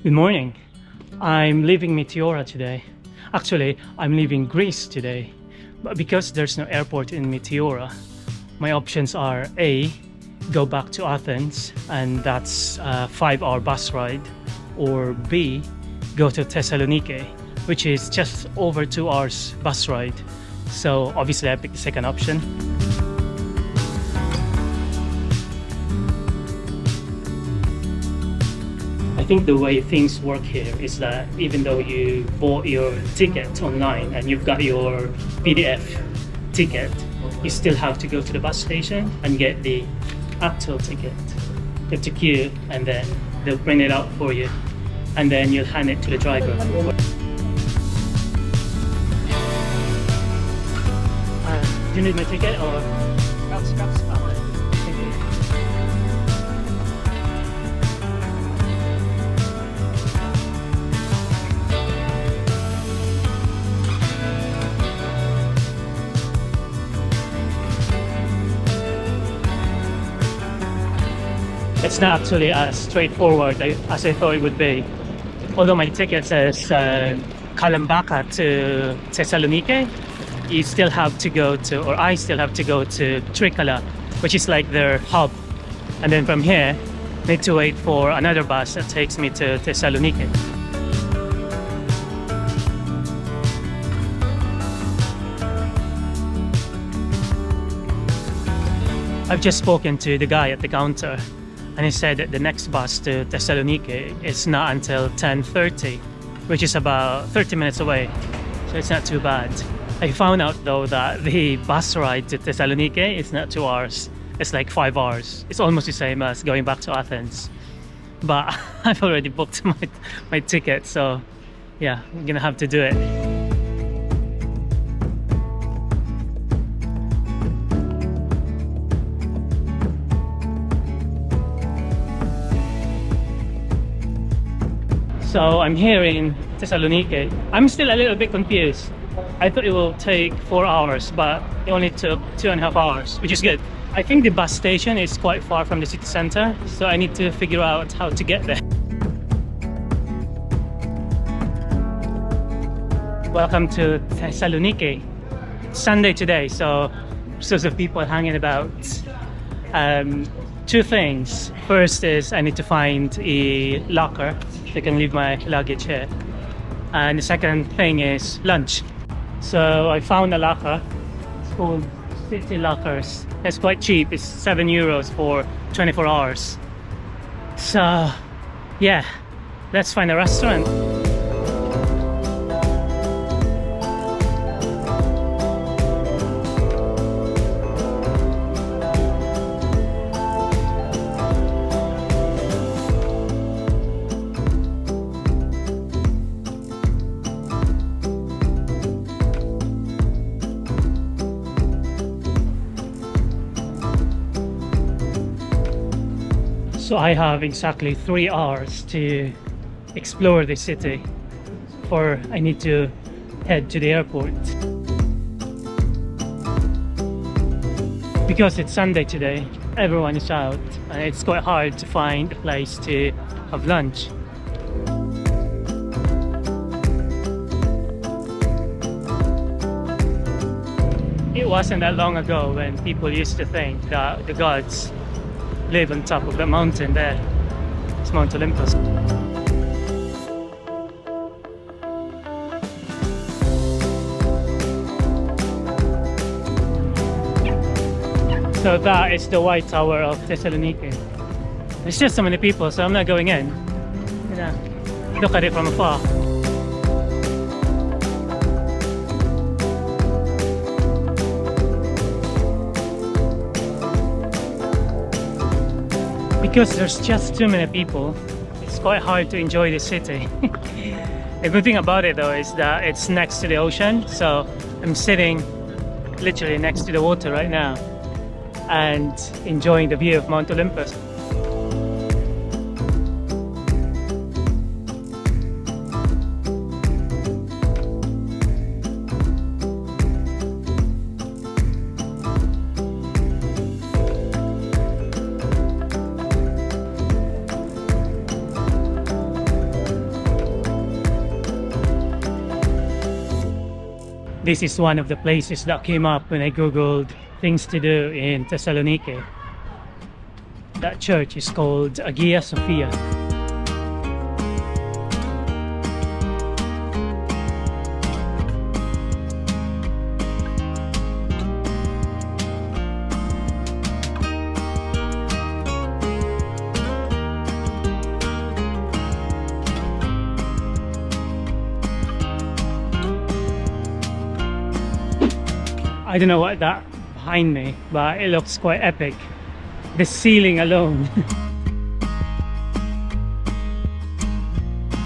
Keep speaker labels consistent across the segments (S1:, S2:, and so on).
S1: Good morning. I'm leaving Meteora today. Actually, I'm leaving Greece today. But because there's no airport in Meteora, my options are A, go back to Athens, and that's a 5-hour bus ride, or B, go to Thessaloniki, which is just over 2 hours bus ride. So obviously I picked the second option. I think the way things work here is that even though you bought your ticket online and you've got your PDF ticket, you still have to go to the bus station and get the actual ticket. You have to queue, and then they'll print it out for you, and then you'll hand it to the driver. Do you need my ticket or? It's not actually as straightforward as I thought it would be. Although my ticket says Kalambaka to Thessaloniki, you still have to go to, or I still have to go to Trikala, which is like their hub. And then from here, need to wait for another bus that takes me to Thessaloniki. I've just spoken to the guy at the counter, and he said that the next bus to Thessaloniki is not until 10:30, which is about 30 minutes away, so it's not too bad. I found out though that the bus ride to Thessaloniki is not 2 hours, it's like 5 hours. It's almost the same as going back to Athens. But I've already booked my ticket, so yeah, I'm gonna have to do it. So I'm here in Thessaloniki. I'm still a little bit confused. I thought it will take 4 hours, but it only took 2.5 hours, which is good. I think the bus station is quite far from the city center, so I need to figure out how to get there. Welcome to Thessaloniki. It's Sunday today, so there's lots of people hanging about. Two things. First is I need to find a locker so I can leave my luggage here. And the second thing is lunch. So I found a locker. It's called City Lockers. It's quite cheap. It's €7 for 24 hours. So yeah, let's find a restaurant. So I have exactly 3 hours to explore the city before I need to head to the airport. Because it's Sunday today, everyone is out and it's quite hard to find a place to have lunch. It wasn't that long ago when people used to think that the gods live on top of the mountain there. It's Mt Olympus. So that is the White Tower of Thessaloniki. There's just so many people, so I'm not going in. Look at it from afar. Because there's just too many people, it's quite hard to enjoy the city. The good thing about it though is that it's next to the ocean, so I'm sitting literally next to the water right now and enjoying the view of Mt Olympus. this is one of the places that came up when I googled things to do in Thessaloniki. That church is called Hagia Sofia. I don't know what that behind me, but it looks quite epic. The ceiling alone.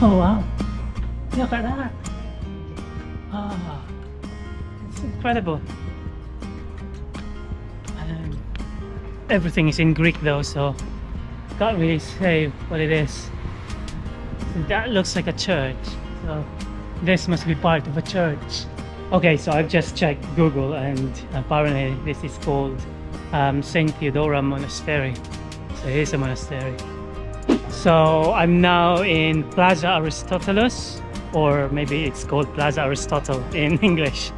S1: Oh wow, look at that. Ah, it's incredible. Everything is in Greek though, so can't really say what it is. That looks like a church, so this must be part of a church. Okay, so I've just checked Google and apparently this is called St. Theodora Monastery. So here's a monastery. So I'm now in Plaza Aristoteles, or maybe it's called Plaza Aristotle in English.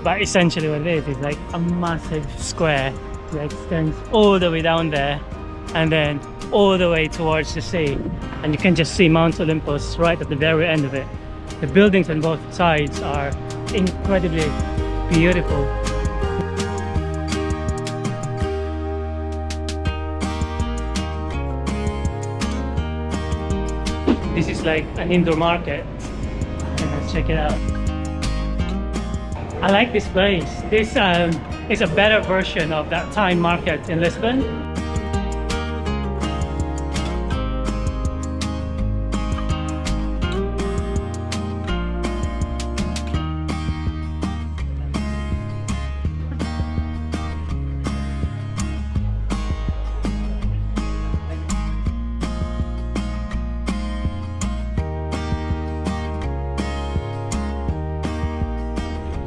S1: But essentially what it is like a massive square that extends all the way down there and then all the way towards the sea. And you can just see Mt Olympus right at the very end of it. The buildings on both sides are incredibly beautiful. This is like an indoor market. Let's check it out. I like this place. This is a better version of that time market in Lisbon.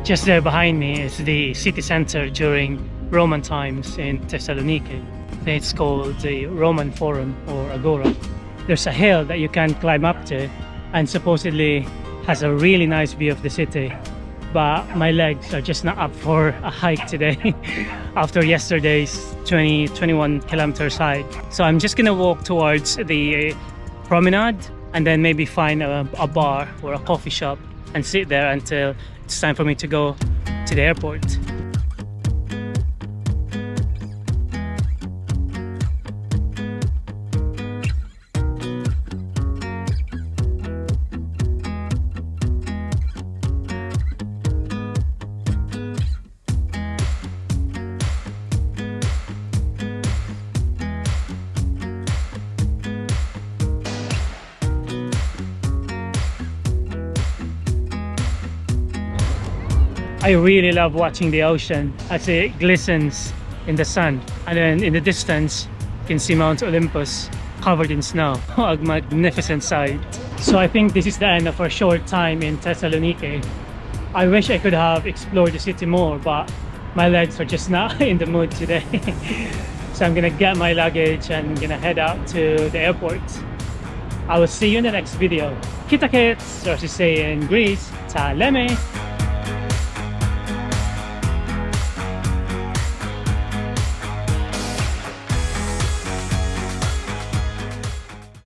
S1: Just there behind me is the city center during Roman times in Thessaloniki. It's called the Roman Forum or Agora. There's a hill that you can climb up to and supposedly has a really nice view of the city. But my legs are just not up for a hike today after yesterday's 21 kilometers hike. So I'm just gonna walk towards the promenade and then maybe find a bar or a coffee shop and sit there until it's time for me to go to the airport. I really love watching the ocean as it glistens in the sun, and then in the distance you can see Mt Olympus covered in snow. A magnificent sight. So I think this is the end of our short time in Thessaloniki. I wish I could have explored the city more, but my legs are just not in the mood today. So I'm gonna get my luggage and I'm gonna head out to the airport. I will see you in the next video. Kita kits, or as you say in Greece, ta leme.